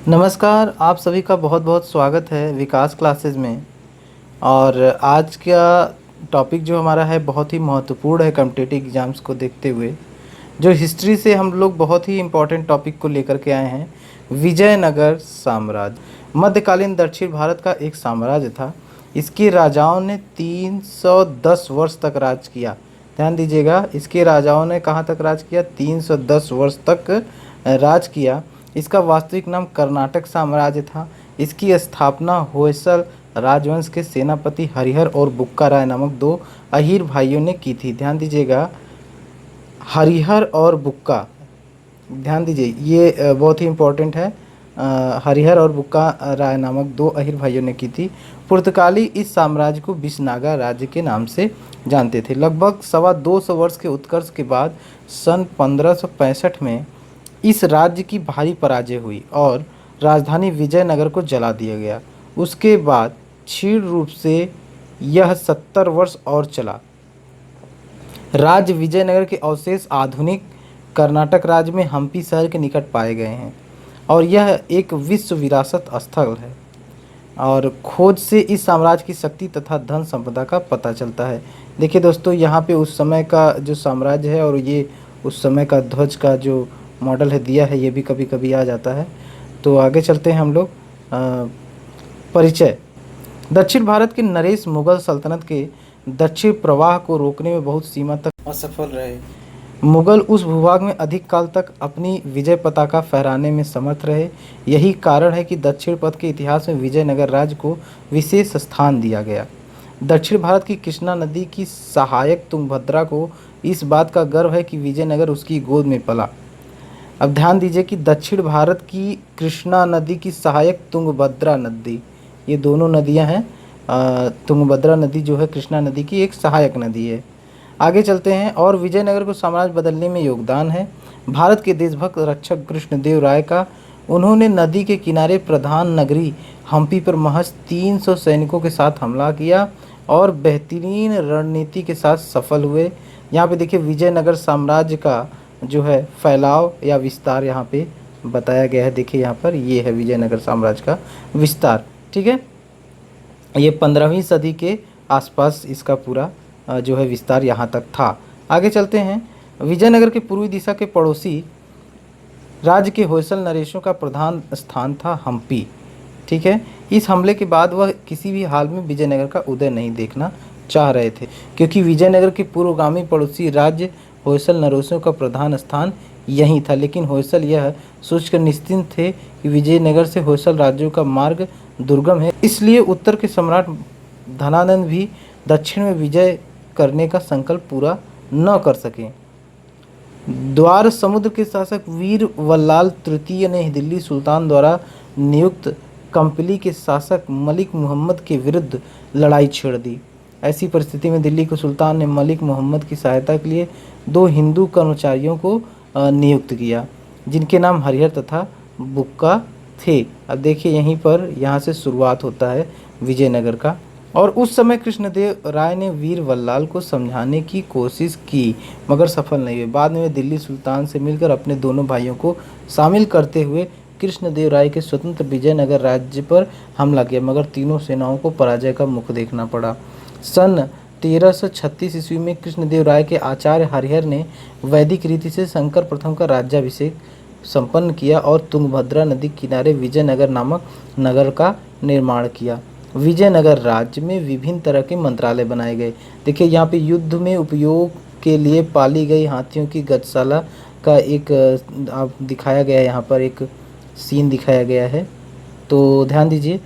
नमस्कार, आप सभी का बहुत बहुत स्वागत है विकास क्लासेस में। और आज का टॉपिक जो हमारा है बहुत ही महत्वपूर्ण है कॉम्पिटिटिव एग्ज़ाम्स को देखते हुए। जो हिस्ट्री से हम लोग बहुत ही इम्पोर्टेंट टॉपिक को लेकर के आए हैं, विजयनगर साम्राज्य। मध्यकालीन दक्षिण भारत का एक साम्राज्य था। इसके राजाओं ने 310 वर्ष तक राज किया। ध्यान दीजिएगा, इसके राजाओं ने कहाँ तक राज किया? 310 वर्ष तक राज किया। इसका वास्तविक नाम कर्नाटक साम्राज्य था। इसकी स्थापना होयसल राजवंश के सेनापति हरिहर और बुक्का राय नामक दो अहीर भाइयों ने की थी। ध्यान दीजिएगा, हरिहर और बुक्का, ध्यान दीजिए ये बहुत ही इम्पोर्टेंट है। हरिहर और बुक्का राय नामक दो अहीर भाइयों ने की थी। पुर्तगाली इस साम्राज्य को बिसनागा राज्य के नाम से जानते थे। लगभग 225 वर्ष के उत्कर्ष के बाद सन 1565 में इस राज्य की भारी पराजय हुई और राजधानी विजयनगर को जला दिया गया। उसके बाद क्षीण रूप से यह 70 वर्ष और चला। राज्य विजयनगर के अवशेष आधुनिक कर्नाटक राज्य में हम्पी शहर के निकट पाए गए हैं और यह एक विश्व विरासत स्थल है। और खोज से इस साम्राज्य की शक्ति तथा धन संपदा का पता चलता है। देखिए दोस्तों, यहाँ पे उस समय का जो साम्राज्य है और ये उस समय का ध्वज का जो मॉडल है दिया है, ये भी कभी कभी आ जाता है। तो आगे चलते हैं हम लोग। परिचय। दक्षिण भारत के नरेश मुगल सल्तनत के दक्षिण प्रवाह को रोकने में बहुत सीमा तक असफल रहे। मुगल उस भूभाग में अधिक काल तक अपनी विजय पताका फहराने में समर्थ रहे। यही कारण है कि दक्षिण पथ के इतिहास में विजयनगर राज्य को विशेष स्थान दिया गया। दक्षिण भारत की कृष्णा नदी की सहायक तुंगभद्रा को इस बात का गर्व है कि विजयनगर उसकी गोद में पला। अब ध्यान दीजिए कि दक्षिण भारत की कृष्णा नदी की सहायक तुंगभद्रा नदी, ये दोनों नदियां हैं। तुंगभद्रा नदी जो है कृष्णा नदी की एक सहायक नदी है। आगे चलते हैं। और विजयनगर को साम्राज्य बदलने में योगदान है भारत के देशभक्त रक्षक कृष्णदेव राय का। उन्होंने नदी के किनारे प्रधान नगरी हम्पी पर महज 300 सैनिकों के साथ हमला किया और बेहतरीन रणनीति के साथ सफल हुए। यहाँ पे देखिए विजयनगर साम्राज्य का जो है फैलाव या विस्तार यहाँ पे बताया गया है। देखिए यहाँ पर ये है विजयनगर साम्राज्य का विस्तार। ठीक है, ये 15वीं सदी के आसपास इसका पूरा जो है विस्तार यहाँ तक था। आगे चलते हैं। विजयनगर के पूर्वी दिशा के पड़ोसी राज्य के होयसल नरेशों का प्रधान स्थान था हम्पी। ठीक है, इस हमले के बाद वह किसी भी हाल में विजयनगर का उदय नहीं देखना चाह रहे थे, क्योंकि विजयनगर के पूर्वगामी पड़ोसी राज्य होयसल नरेशों का प्रधान स्थान यहीं था। लेकिन होयसल यह सोचकर निश्चिंत थे कि विजयनगर से होयसल राज्यों का मार्ग दुर्गम है, इसलिए उत्तर के सम्राट धनानंद भी दक्षिण में विजय करने का संकल्प पूरा न कर सके। द्वार समुद्र के शासक वीर वल्लाल तृतीय ने दिल्ली सुल्तान द्वारा नियुक्त कंपली के शासक मलिक मोहम्मद के विरुद्ध लड़ाई छेड़ दी। ऐसी परिस्थिति में दिल्ली के सुल्तान ने मलिक मोहम्मद की सहायता के लिए 2 हिंदू कर्मचारियों को नियुक्त किया, जिनके नाम हरिहर तथा बुक्का थे। अब देखिए यहीं पर यहाँ से शुरुआत होता है विजयनगर का। और उस समय कृष्णदेव राय ने वीर वल्लाल को समझाने की कोशिश की, मगर सफल नहीं हुए। बाद में वे दिल्ली सुल्तान से मिलकर अपने दोनों भाइयों को शामिल करते हुए कृष्णदेव राय के स्वतंत्र विजयनगर राज्य पर हमला किया, मगर तीनों सेनाओं को पराजय का मुख देखना पड़ा। सन 1336 ईस्वी में कृष्णदेव राय के आचार्य हरिहर ने वैदिक रीति से शंकर प्रथम का राज्याभिषेक संपन्न किया और तुंगभद्रा नदी किनारे विजयनगर नामक नगर का निर्माण किया। विजयनगर राज्य में विभिन्न तरह के मंत्रालय बनाए गए। देखिए यहाँ पे युद्ध में उपयोग के लिए पाली गई हाथियों की गजशाला का एक आप दिखाया गया है, यहाँ पर एक सीन दिखाया गया है, तो ध्यान दीजिए।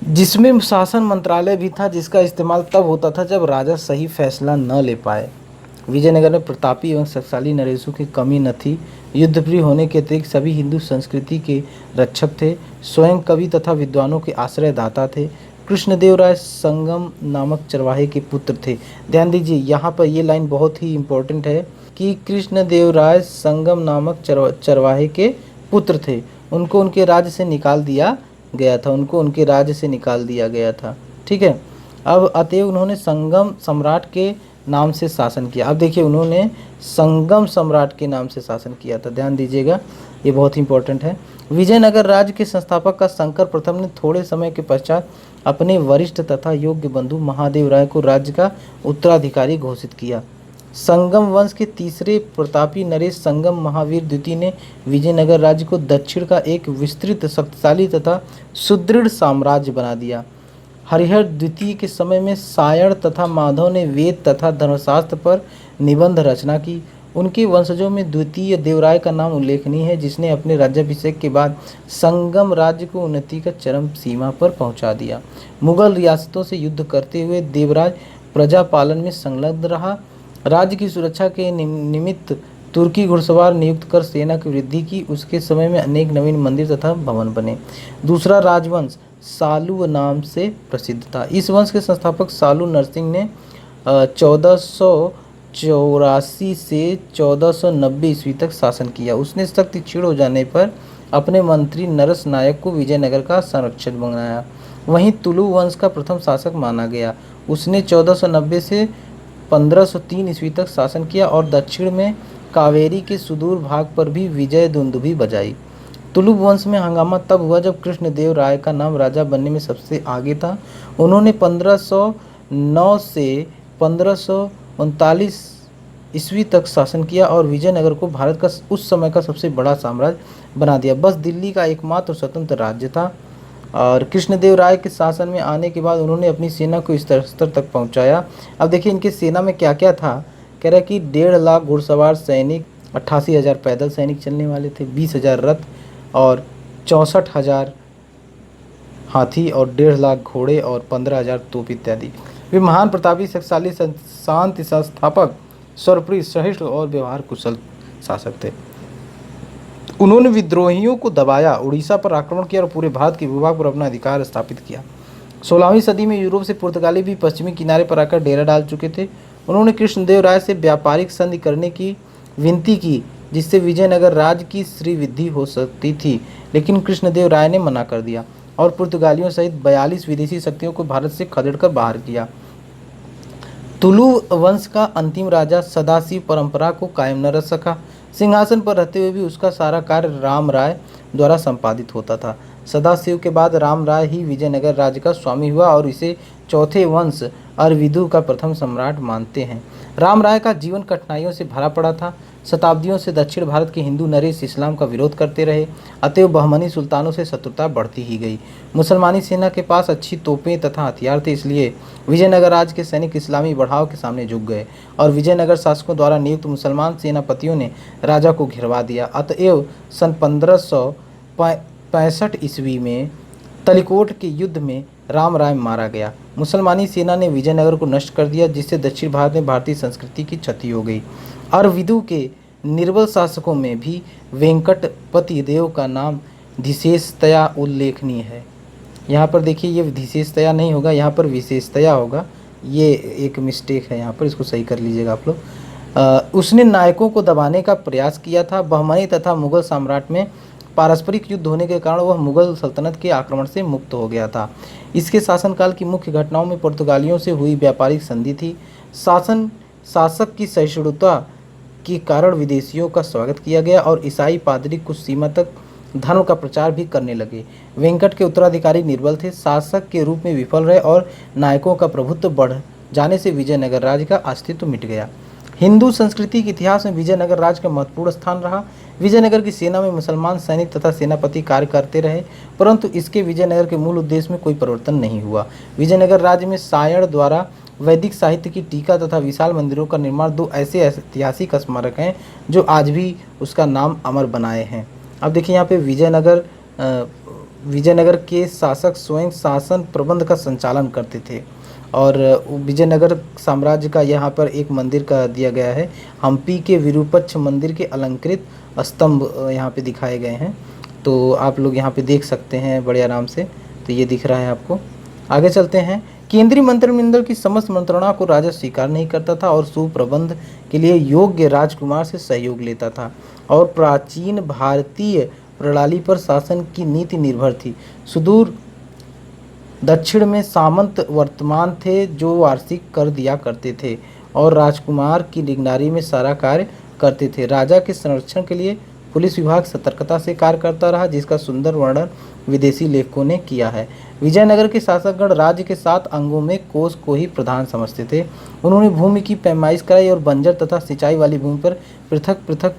जिसमें शासन मंत्रालय भी था, जिसका इस्तेमाल तब होता था जब राजा सही फैसला न ले पाए। विजयनगर में प्रतापी एवं शक्तिशाली नरेशों की कमी न थी। युद्धप्रिय होने के अतिरिक्त सभी हिंदू संस्कृति के रक्षक थे। स्वयं कवि तथा विद्वानों के आश्रयदाता थे। कृष्णदेव राय संगम नामक चरवाहे के पुत्र थे। ध्यान दीजिए यहाँ पर ये लाइन बहुत ही इम्पोर्टेंट है कि कृष्णदेव राय संगम नामक चरवाहे के पुत्र थे। उनको उनके राज्य से निकाल दिया गया था। ठीक है, अब अतएव उन्होंने संगम सम्राट के नाम से शासन किया। अब देखिए उन्होंने संगम सम्राट के नाम से शासन किया था, ध्यान दीजिएगा, ये बहुत इंपॉर्टेंट है। विजयनगर राज्य के संस्थापक का शंकर प्रथम ने थोड़े समय के पश्चात अपने वरिष्ठ तथा योग्य बंधु महादेव राय को राज्य का उत्तराधिकारी घोषित किया। संगम वंश के तीसरे प्रतापी नरेश संगम महावीर द्वितीय ने विजयनगर राज्य को दक्षिण का एक विस्तृत, शक्तिशाली तथा सुदृढ़ साम्राज्य बना दिया। हरिहर द्वितीय के समय में सायण तथा माधव ने वेद तथा धर्मशास्त्र पर निबंध रचना की। उनके वंशजों में द्वितीय देवराय का नाम उल्लेखनीय है, जिसने अपने राज्याभिषेक के बाद संगम राज्य को उन्नति का चरम सीमा पर पहुंचा दिया। मुगल रियासतों से युद्ध करते हुए देवराज प्रजा पालन में संलग्न रहा। राज्य की सुरक्षा के निमित्त तुर्की घुड़सवार नियुक्त कर सेना की वृद्धि की। उसके समय में अनेक नवीन मंदिर तथा भवन बने। दूसरा राजवंश सालू नाम से प्रसिद्ध था। इस वंश के संस्थापक सालू नरसिंह ने 1484 से 1490 ईस्वी तक शासन किया। उसने शक्ति क्षीण हो जाने पर अपने मंत्री नरस नायक को विजयनगर का संरक्षक बनाया। वहीं तुलु वंश का प्रथम शासक माना गया। उसने 1490 से 1503 ईस्वी तक शासन किया और दक्षिण में कावेरी के सुदूर भाग पर भी विजय दुंदुभी बजाई। तुलु वंश में हंगामा तब हुआ जब कृष्णदेव राय का नाम राजा बनने में सबसे आगे था। उन्होंने 1509 से 1539 ईस्वी तक शासन किया और विजयनगर को भारत का उस समय का सबसे बड़ा साम्राज्य बना दिया। बस दिल्ली का एकमात्र स्वतंत्र राज्य था। और कृष्णदेव राय के शासन में आने के बाद उन्होंने अपनी सेना को इस स्तर तक पहुंचाया। अब देखिए इनकी सेना में क्या क्या था। कह रहा है कि 1.5 लाख घुड़सवार सैनिक, 88,000 पैदल सैनिक चलने वाले थे, 20,000 रथ और 64,000 हाथी और 1.5 लाख घोड़े और 15,000 तोप इत्यादि। वे महान, प्रतापी, शक्तिशाली, शांति संस्थापक, सर्वप्रिय, सहिष्णु और व्यवहार कुशल शासक थे। उन्होंने विद्रोहियों को दबाया, उड़ीसा पर आक्रमण किया और पूरे भारत के भूभाग पर अपना अधिकार स्थापित किया। 16वीं सदी में यूरोप से पुर्तगाली भी पश्चिमी किनारे पर आकर डेरा डाल चुके थे। उन्होंने कृष्णदेव राय से व्यापारिक संधि करने की विनती की, जिससे विजयनगर राज्य की श्रीवृद्धि हो सकती थी, लेकिन कृष्णदेव राय ने मना कर दिया और पुर्तगालियों सहित 42 विदेशी शक्तियों को भारत से खदेड़कर बाहर किया। तुलु वंश का अंतिम राजा सदाशिव परंपरा को कायम न रख सका। सिंहासन पर रहते हुए भी उसका सारा कार्य राम राय द्वारा संपादित होता था। सदाशिव के बाद राम राय ही विजयनगर राज्य का स्वामी हुआ और इसे चौथे वंश अरविंदु का प्रथम सम्राट मानते हैं। राम राय का जीवन कठिनाइयों से भरा पड़ा था। शताब्दियों से दक्षिण भारत के हिंदू नरेश इस्लाम का विरोध करते रहे, अतएव बहमनी सुल्तानों से शत्रुता बढ़ती ही गई। मुसलमानी सेना के पास अच्छी तोपें तथा हथियार थे, इसलिए विजयनगर राज्य के सैनिक इस्लामी बढ़ाव के सामने झुक गए और विजयनगर शासकों द्वारा नियुक्त मुसलमान सेनापतियों ने राजा को घिरवा दिया। अतएव सन 1565 ईस्वी में तलिकोट के युद्ध में राम राय मारा गया। मुसलमानी सेना ने विजयनगर को नष्ट कर दिया, जिससे दक्षिण भारत में भारतीय संस्कृति की क्षति हो गई। अरविंदु के निर्बल शासकों में भी वेंकटपति देव का नाम विशेषतया उल्लेखनीय है। यहाँ पर देखिए ये विशेषतया नहीं होगा, यहाँ पर विशेषतया होगा, ये एक मिस्टेक है यहाँ पर, इसको सही कर लीजिएगा आप लोग। उसने नायकों को दबाने का प्रयास किया था। बहमनी तथा मुगल सम्राट में पारस्परिक युद्ध होने के कारण वह मुगल सल्तनत के आक्रमण से मुक्त हो गया था। इसके शासनकाल की मुख्य घटनाओं में पुर्तगालियों से हुई व्यापारिक संधि थी। शासक की सहिष्णुता के कारण विदेशियों का स्वागत किया गया और ईसाई पादरी कुछ सीमा तक धर्म का प्रचार भी करने लगे। वेंकट के उत्तराधिकारी निर्बल थे, शासक के रूप में विफल रहे और नायकों का प्रभुत्व बढ़ जाने से विजयनगर राज्य का अस्तित्व मिट गया। हिंदू संस्कृति के इतिहास में विजयनगर राज्य का महत्वपूर्ण स्थान रहा। विजयनगर की सेना में मुसलमान सैनिक तथा सेनापति कार्य करते रहे, परंतु इसके विजयनगर के मूल उद्देश्य में कोई परिवर्तन नहीं हुआ। विजयनगर राज्य में सायण द्वारा वैदिक साहित्य की टीका तथा विशाल मंदिरों का निर्माण 2 ऐसे ऐतिहासिक स्मारक हैं जो आज भी उसका नाम अमर बनाए हैं। अब देखिए यहाँ पे विजयनगर के शासक स्वयं शासन प्रबंध का संचालन करते थे और विजयनगर साम्राज्य का यहाँ पर एक मंदिर का दिया गया है। हम्पी के विरूपक्ष मंदिर के अलंकृत स्तंभ यहाँ पे दिखाए गए हैं, तो आप लोग यहाँ पे देख सकते हैं बड़े आराम से। तो ये दिख रहा है आपको। आगे चलते हैं। केंद्रीय मंत्रिमंडल की समस्त मंत्रणा को राजा स्वीकार नहीं करता था और सुप्रबंध के लिए योग्य राजकुमार से सहयोग लेता था और प्राचीन भारतीय प्रणाली पर शासन की नीति निर्भर थी। सुदूर दक्षिण में सामंत वर्तमान थे जो वार्षिक कर दिया करते थे। और राजकुमार की निगरानी में सारा कार्य करते थे। राजा के संरक्षण के लिए पुलिस विभाग सतर्कता से कार्य करता रहा, जिसका सुंदर वर्णन विदेशी लेखकों ने किया है। विजयनगर के शासकगण राज्य के 7 अंगों में कोष को ही प्रधान समझते थे। उन्होंने भूमि की पैमाइश कराई और बंजर तथा सिंचाई वाली भूमि पर पृथक पृथक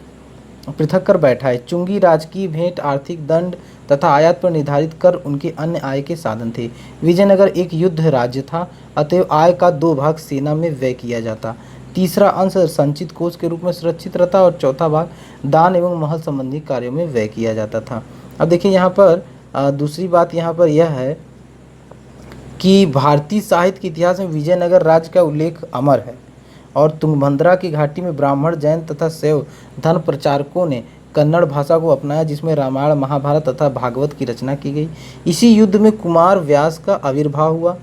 पृथक कर बैठाए। चुंगी राजकीय भेंट, आर्थिक दंड तथा आयात पर निर्धारित कर उनके अन्य आय के साधन थे। विजयनगर एक युद्ध राज्य था, अतएव आय का 2 भाग सेना में व्यय किया जाता, तीसरा अंश संचित कोष के रूप में सुरक्षित रहता और चौथा भाग दान एवं महल संबंधी कार्यों में व्यय किया जाता था। अब देखिए यहाँ पर दूसरी बात यहाँ पर यह है कि भारतीय साहित्य के इतिहास में विजयनगर राज्य का उल्लेख अमर है और तुंगभद्रा की घाटी में ब्राह्मण, जैन तथा शैव धर्म प्रचारकों ने कन्नड़ भाषा को अपनाया, जिसमें रामायण, महाभारत तथा भागवत की रचना की गई। इसी युद्ध में कुमार व्यास का आविर्भाव हुआ।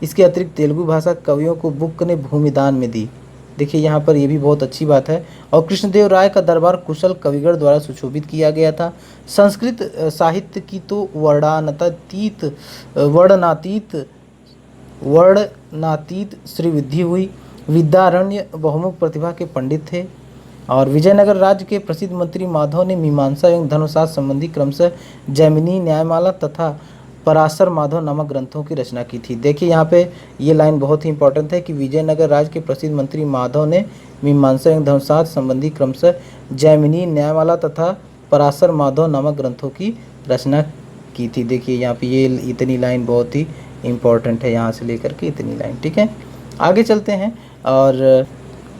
इसके अतिरिक्त तेलुगु भाषा कवियों को बुक्क ने भूमिदान में दी। देखिए यहाँ पर ये भी बहुत अच्छी बात है। और कृष्णदेव राय का दरबार कुशल कविगण द्वारा सुशोभित किया गया था। संस्कृत साहित्य की तो वर्णनातीत श्रीवृद्धि हुई। विद्यारण्य बहुमुख प्रतिभा के पंडित थे और विजयनगर राज्य के प्रसिद्ध मंत्री माधव ने मीमांसा एवं धर्मशास्त्र संबंधी क्रमशः जैमिनी, न्यायमाला तथा पराशर माधव नामक ग्रंथों की रचना की थी। देखिए यहाँ पे ये लाइन बहुत ही इंपॉर्टेंट है कि विजयनगर राज्य के प्रसिद्ध मंत्री माधव ने मीमांसा एवं धर्मशास्त्र संबंधी क्रमशः जैमिनी, न्यायमाला तथा पराशर माधव नामक ग्रंथों की रचना की थी। देखिए यहाँ पे ये इतनी लाइन बहुत ही इम्पोर्टेंट है, यहाँ से लेकर के इतनी लाइन। ठीक है, आगे चलते हैं। और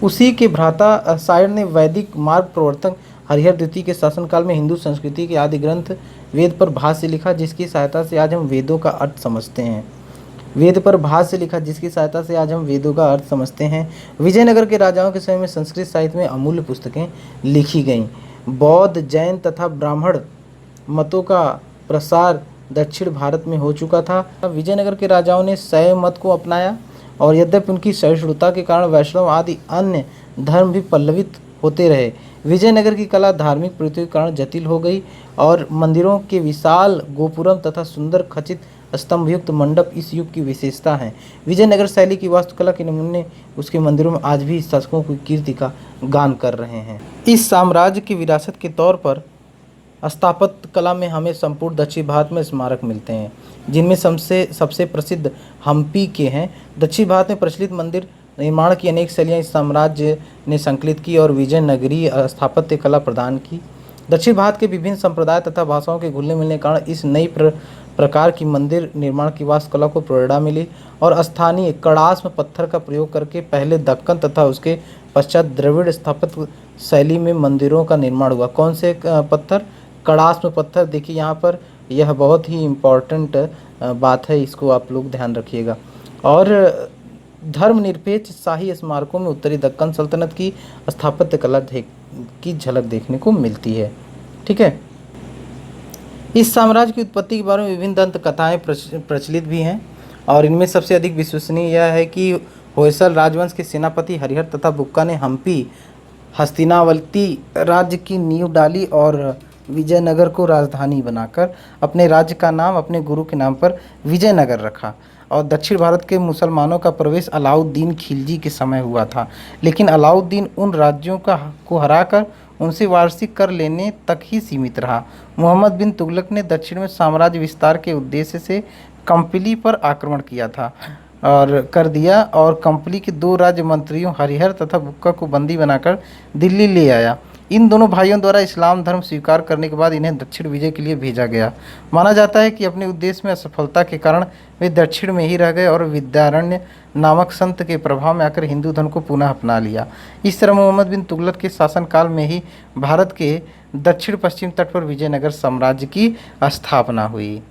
उसी के भ्राता शायर ने वैदिक मार्ग प्रवर्तक हरिहर द्वितीय के शासनकाल में हिंदू संस्कृति के आदि ग्रंथ वेद पर भाष्य लिखा, जिसकी सहायता से आज हम वेदों का अर्थ समझते हैं। वेद पर भाष्य लिखा, जिसकी सहायता से आज हम वेदों का अर्थ समझते हैं। विजयनगर के राजाओं के समय में संस्कृत साहित्य में अमूल्य पुस्तकें लिखी गईं। बौद्ध, जैन तथा ब्राह्मण मतों का प्रसार दक्षिण भारत में हो चुका था। विजयनगर के राजाओं ने शैव मत को अपनाया और यद्यपि उनकी सहिष्णुता के कारण वैष्णव आदि अन्य धर्म भी पल्लवित होते रहे। विजयनगर की कला धार्मिक प्रवृत्तियों के कारण जटिल हो गई और मंदिरों के विशाल गोपुरम तथा सुंदर खचित स्तंभयुक्त मंडप इस युग की विशेषता हैं। विजयनगर शैली की वास्तुकला के नमूने उसके मंदिरों में आज भी शासकों की कीर्ति का गान कर रहे हैं। इस साम्राज्य की विरासत के तौर पर स्थापत्य कला में हमें संपूर्ण दक्षिण भारत में स्मारक मिलते हैं, जिनमें सबसे प्रसिद्ध हम्पी के हैं। दक्षिण भारत में प्रचलित मंदिर निर्माण की अनेक शैलियाँ इस साम्राज्य ने संकलित की और विजयनगरीय स्थापत्य कला प्रदान की। दक्षिण भारत के विभिन्न संप्रदाय तथा भाषाओं के घुलने मिलने के कारण इस नई प्रकार की मंदिर निर्माण की वास्तुकला को प्रेरणा मिली और स्थानीय कड़ास्म पत्थर का प्रयोग करके पहले दक्कन तथा उसके पश्चात द्रविड़ स्थापत्य शैली में मंदिरों का निर्माण हुआ। कौन से पत्थर? कड़ास्म पत्थर। देखिए यहाँ पर यह बहुत ही इम्पॉर्टेंट बात है, इसको आप लोग ध्यान रखिएगा। और धर्मनिरपेक्ष शाही स्मारकों में उत्तरी दक्कन सल्तनत की स्थापत्य कला की झलक देखने को मिलती है। ठीक है, इस साम्राज्य की उत्पत्ति के बारे में विभिन्न दंत कथाएं प्रचलित भी हैं और इनमें सबसे अधिक विश्वसनीय यह है कि होयसल राजवंश के सेनापति हरिहर तथा बुक्का ने हम्पी हस्तिनावती राज्य की नींव डाली और विजयनगर को राजधानी बनाकर अपने राज्य का नाम अपने गुरु के नाम पर विजयनगर रखा। और दक्षिण भारत के मुसलमानों का प्रवेश अलाउद्दीन खिलजी के समय हुआ था, लेकिन अलाउद्दीन उन राज्यों को हराकर उनसे वार्षिक कर लेने तक ही सीमित रहा। मोहम्मद बिन तुगलक ने दक्षिण में साम्राज्य विस्तार के उद्देश्य से कंपली पर आक्रमण किया था कर दिया और कंपली के 2 राज्य मंत्रियों हरिहर तथा बुक्का को बंदी बनाकर दिल्ली ले आया। इन दोनों भाइयों द्वारा इस्लाम धर्म स्वीकार करने के बाद इन्हें दक्षिण विजय के लिए भेजा गया। माना जाता है कि अपने उद्देश्य में असफलता के कारण वे दक्षिण में ही रह गए और विद्यारण्य नामक संत के प्रभाव में आकर हिंदू धर्म को पुनः अपना लिया। इस तरह मोहम्मद बिन तुगलक के शासनकाल में ही भारत के दक्षिण पश्चिम तट पर विजयनगर साम्राज्य की स्थापना हुई।